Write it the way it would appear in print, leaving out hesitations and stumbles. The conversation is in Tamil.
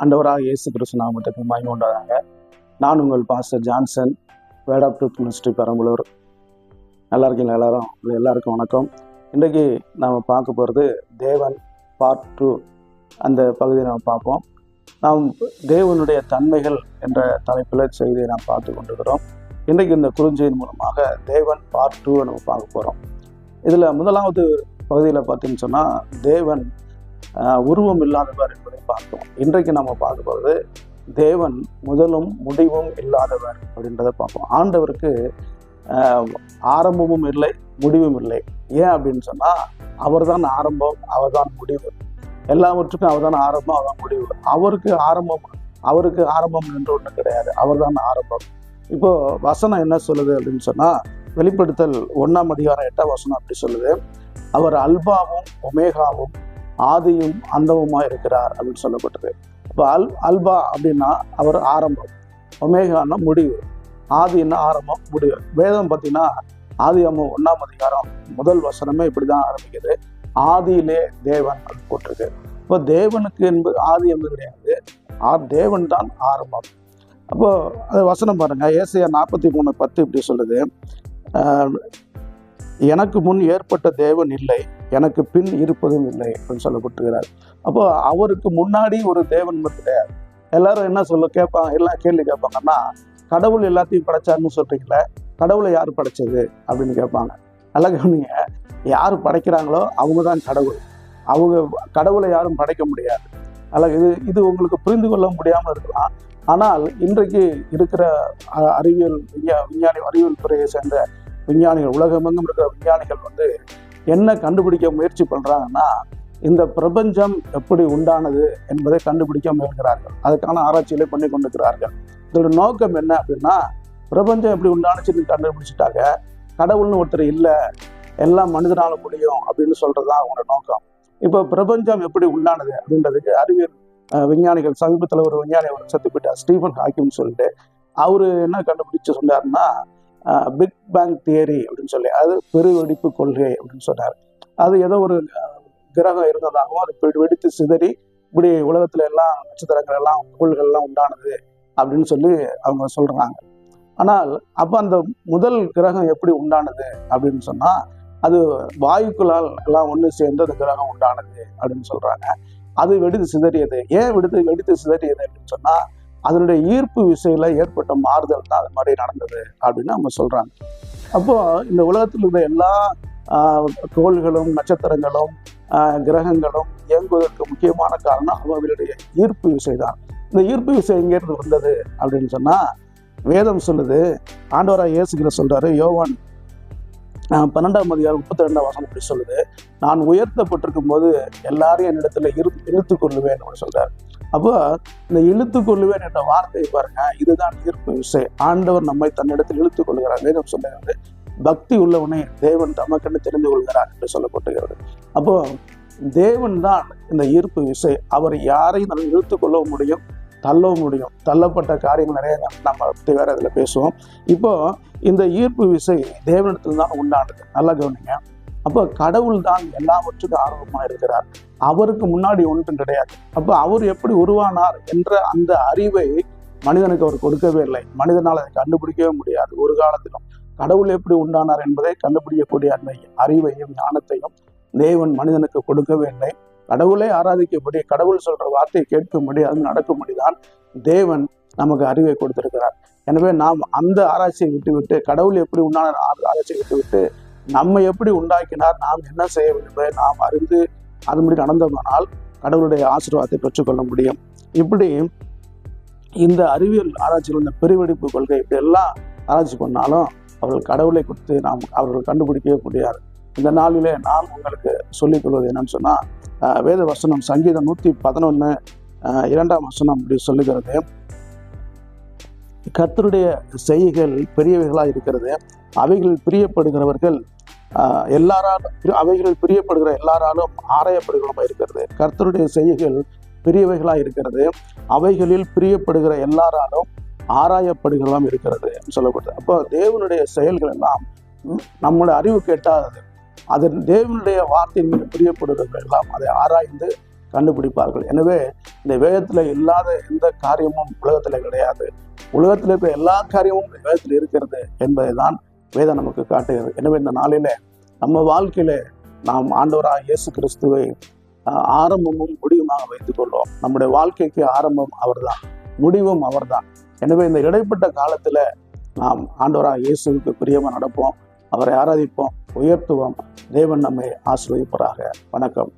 ஆண்டவராக இயேசு கிறிஸ்து நாமத்துக்கு மகிமை உண்டாதாங்க. நான் உங்கள் pastor Johnson, word of truth ministry Perambalur. நல்லா இருக்கீங்களா எல்லாருக்கும் வணக்கம். இன்றைக்கு நாம் பார்க்க போகிறது தேவன் பார்ட் 2 அந்த பகுதியை நாம் பார்ப்போம். நாம் தேவனுடைய தன்மைகள் என்ற தலைப்பில் செய்தியை நாம் பார்த்து கொண்டிருக்கிறோம். இன்றைக்கு இந்த குறுஞ்செய்தி மூலமாக தேவன் பார்ட் 2 நம்ம பார்க்க போகிறோம். இதில் முதலாவது பகுதியில் பார்த்தீங்கன்னு சொன்னால் தேவன் உருவம் இல்லாதவர் என்பதை பார்த்தோம். இன்றைக்கு நம்ம பார்க்க போகிறது தேவன் முதலும் முடிவும் இல்லாதவர் அப்படின்றத பார்ப்போம். ஆண்டவருக்கு ஆரம்பமும் இல்லை, முடிவும் இல்லை. ஏன் அப்படின்னு சொன்னால் அவர் தான் ஆரம்பம், அவர் தான் முடிவு. எல்லாவற்றுக்கும் அவர் தான் ஆரம்பம், அவர் தான் முடிவு. அவருக்கு ஆரம்பம் என்று ஒன்று கிடையாது, அவர் தான் ஆரம்பம். இப்போ வசனம் என்ன சொல்லுது அப்படின்னு சொன்னால், வெளிப்படுத்தல் 1 அதிகாரம் 8 வசனம் அப்படி சொல்லுது, அவர் அல்பாவும் ஒமேகாவும் ஆதியும் அந்தமுமா இருக்கிறார் அப்படின்னு சொல்லப்பட்டது. இப்போ அல்பா அப்படின்னா அவர் ஆரம்பம், ஒமேகான்னா முடிவு, ஆதின்னா ஆரம்பம், முடிவு. வேதம் பார்த்தீங்கன்னா ஆதியாகமம் 1 அதிகாரம் 1 வசனமே இப்படி தான் ஆரம்பிக்குது, ஆதியிலே தேவன் அது போட்டிருக்கு. இப்போ தேவனுக்கு என்பது ஆதி என்பது கிடையாது, தேவன் தான் ஆரம்பம். அப்போ அது வசனம் பாருங்க, ஏசாயா 43:10 இப்படி சொல்லுது, எனக்கு முன் ஏற்பட்ட தேவன் இல்லை, எனக்கு பின் இருப்பதும் இல்லை அப்படின்னு சொல்லப்பட்டிருக்கிறார். அப்போ அவருக்கு முன்னாடி ஒரு தேவன் கிடையாது. எல்லாரும் என்ன கேட்பாங்க, எல்லாம் கேள்வி கேட்பாங்கன்னா, கடவுள் எல்லாத்தையும் படைச்சாருன்னு சொல்றீங்களே, கடவுளை யார் படைச்சது அப்படின்னு கேட்பாங்க. நல்லா கவனிங்க, யார் படைக்கிறாங்களோ அவங்க தான் கடவுள். அவங்க கடவுளை யாரும் படைக்க முடியாது. இது உங்களுக்கு புரிந்து கொள்ள முடியாமல் இருக்கலாம். ஆனால் இன்றைக்கு இருக்கிற அறிவியல் துறையை சேர்ந்த விஞ்ஞானிகள், உலகமெங்கும் இருக்கிற விஞ்ஞானிகள் என்ன கண்டுபிடிக்க முயற்சி பண்றாங்கன்னா, இந்த பிரபஞ்சம் எப்படி உண்டானது என்பதை கண்டுபிடிக்க முயல்கிறார்கள். அதுக்கான ஆராய்ச்சிகளை பண்ணி கொண்டிருக்கிறார்கள். இதோட நோக்கம் என்ன அப்படின்னா, பிரபஞ்சம் எப்படி உண்டானுச்சுன்னு கண்டுபிடிச்சிட்டாங்க, கடவுள்னு ஒருத்தர் இல்லை, எல்லாம் மனிதனால முடியும் அப்படின்னு சொல்றதுதான் அவங்களோட நோக்கம். இப்போ பிரபஞ்சம் எப்படி உண்டானது அப்படின்றதுக்கு அறிவியல் விஞ்ஞானிகள், சமீபத்தில் ஒரு விஞ்ஞானி செத்து போயிட்டார், ஸ்டீஃபன் ஹாக்கிங்னு சொல்லிட்டு, அவரு என்ன கண்டுபிடிச்சு சொன்னாருன்னா பிக் பேங் தியரி அப்படின்னு சொல்லி, அது பெருவெடிப்பு கொள்கை அப்படின்னு சொன்னார். அது ஏதோ ஒரு கிரகம் இருந்ததாகவும் அது வெடித்து சிதறி இப்படி உலகத்துல எல்லாம் நட்சத்திரங்கள் எல்லாம் கோள்கள் எல்லாம் உண்டானது அப்படின்னு சொல்லி அவங்க சொல்றாங்க. ஆனால் அப்ப அந்த முதல் கிரகம் எப்படி உண்டானது அப்படின்னு சொன்னா, அது வாயுக்களால் எல்லாம் ஒன்று சேர்ந்து அந்த கிரகம் உண்டானது அப்படின்னு சொல்றாங்க. அது வெடித்து சிதறியது. ஏன் வெடித்து சிதறியது அப்படின்னு சொன்னா, அதனுடைய ஈர்ப்பு விசையில ஏற்பட்ட மாறுதல் தான் அது மாதிரி நடந்தது அப்படின்னு அவங்க சொல்றாங்க. அப்போ இந்த உலகத்தில் இருந்த எல்லா கோள்களும் நட்சத்திரங்களும் கிரகங்களும் இயங்குவதற்கு முக்கியமான காரணம் அவர்களுடைய ஈர்ப்பு விசை தான். இந்த ஈர்ப்பு விசை எங்கேருந்து வந்தது அப்படின்னு சொன்னா, வேதம் சொல்லுது, ஆண்டவராக இயேசு கிறிஸ்து சொல்றாரு, யோவான் 12 அதிகாரம் 32 வசனம் இப்படி சொல்லுது, நான் உயர்த்தப்பட்டிருக்கும் போது எல்லாரையும் என்னிடத்துல இழுத்து கொள்ளுவேன் அப்படின்னு சொல்றாரு. அப்போ இந்த இழுத்து கொள்ளுவேன் என்ற வார்த்தையை பாருங்க, இதுதான் ஈர்ப்பு விசை. ஆண்டவர் நம்மை தன்னிடத்தில் இழுத்து கொள்கிறார். வேதம் சொல்லுகிறது, பக்தி உள்ளவனை தேவன் தமக்கென்று தெரிந்து கொள்கிறார் என்று சொல்லப்பட்டுகிறது. அப்போ தேவன் தான் இந்த ஈர்ப்பு விசை. அவர் யாரையும் நம்ம இழுத்து கொள்ள முடியும், தள்ளவும் முடியும். தள்ளப்பட்ட காரியங்கள் நிறைய நம்ம வேற இதில் பேசுவோம். இப்போ இந்த ஈர்ப்பு விசை தேவனிடத்தில் தான் உண்டானது. நல்லா கவனிங்க. அப்போ கடவுள் தான் எல்லாவற்றுக்கும் ஆர்வமா இருக்கிறார். அவருக்கு முன்னாடி ஒன்றும் கிடையாது. அப்போ அவர் எப்படி உருவானார் என்ற அந்த அறிவை மனிதனுக்கு அவர் கொடுக்கவே இல்லை. மனிதனால் அதை கண்டுபிடிக்கவே முடியாது ஒரு காலத்திலும். கடவுள் எப்படி உண்டானார் என்பதை கண்டுபிடிக்கக்கூடிய அந்த அறிவையும் ஞானத்தையும் தேவன் மனிதனுக்கு கொடுக்கவே இல்லை. கடவுளை ஆராதிக்கப்படி, கடவுள் சொல்ற வார்த்தையை கேட்கும்படி, அது நடக்கும்படிதான் தேவன் நமக்கு அறிவை கொடுத்திருக்கிறார். எனவே நாம் அந்த ஆராய்ச்சியை விட்டுவிட்டு, கடவுள் எப்படி உண்டானார் ஆராய்ச்சியை விட்டுவிட்டு, நம்ம எப்படி உண்டாக்கினார், நாம் என்ன செய்ய வேண்டும் என்பதை நாம் அறிந்து அதன்படி நடந்தோமானால் கடவுளுடைய ஆசீர்வாதத்தை பெற்றுக்கொள்ள முடியும். இப்படி இந்த அறிவியல் ஆராய்ச்சிகள், இந்த பெருவெடிப்பு கொள்கை, இப்படி எல்லாம் ஆராய்ச்சி பண்ணாலும் அவர்கள் கடவுளை குறித்து அவர்கள் கண்டுபிடிக்கவே முடியாது. இந்த நாளிலே நான் உங்களுக்கு சொல்லிக் கொள்வது என்னன்னு சொன்னா, வேத வசனம் சங்கீதம் 111 2 வசனம் இப்படி சொல்லுகிறது, கர்த்தருடைய செய்கைகள் பெரியவைகளாக இருக்கிறது, அவைகளில் பிரியப்படுகிறவர்கள் அவைகளில் பிரியப்படுகிற எல்லாராலும் ஆராயப்படுகிறவர்களாக இருக்கிறது. கர்த்தருடைய செய்கைகள் பெரியவைகளாக இருக்கிறது, அவைகளில் பிரியப்படுகிற எல்லாராலும் ஆராயப்படுகிறதாம் இருக்கிறது சொல்லப்படுது. அப்போ தேவனுடைய செயல்கள் எல்லாம் நம்முடைய அறிவு கேட்டாதது. அது தேவனுடைய வார்த்தையின் மீது பிரியப்படுகிறவர்கள் எல்லாம் அதை ஆராய்ந்து கண்டுபிடிப்பார்கள். எனவே இந்த வேதத்துல இல்லாத எந்த காரியமும் உலகத்துல கிடையாது. உலகத்தில் இருக்கிற எல்லா காரியமும் வேதத்தில் இருக்கிறது என்பதை தான் வேதம் நமக்கு காட்டுகிறது. எனவே இந்த நாளில நம்ம வாழ்க்கையில நாம் ஆண்டவராக இயேசு கிறிஸ்துவை ஆரம்பமும் முடிவுமாக வைத்துக் கொள்வோம். நம்முடைய வாழ்க்கைக்கு ஆரம்பம் அவர்தான், முடிவும் அவர்தான். எனவே இந்த இடைப்பட்ட காலத்துல நாம் ஆண்டவராக இயேசுவுக்கு பிரியமா நடப்போம், அவரை ஆராதிப்போம், உயர்த்துவோம். தேவன் நம்மை ஆசீர்வதிப்பாராக. வணக்கம்.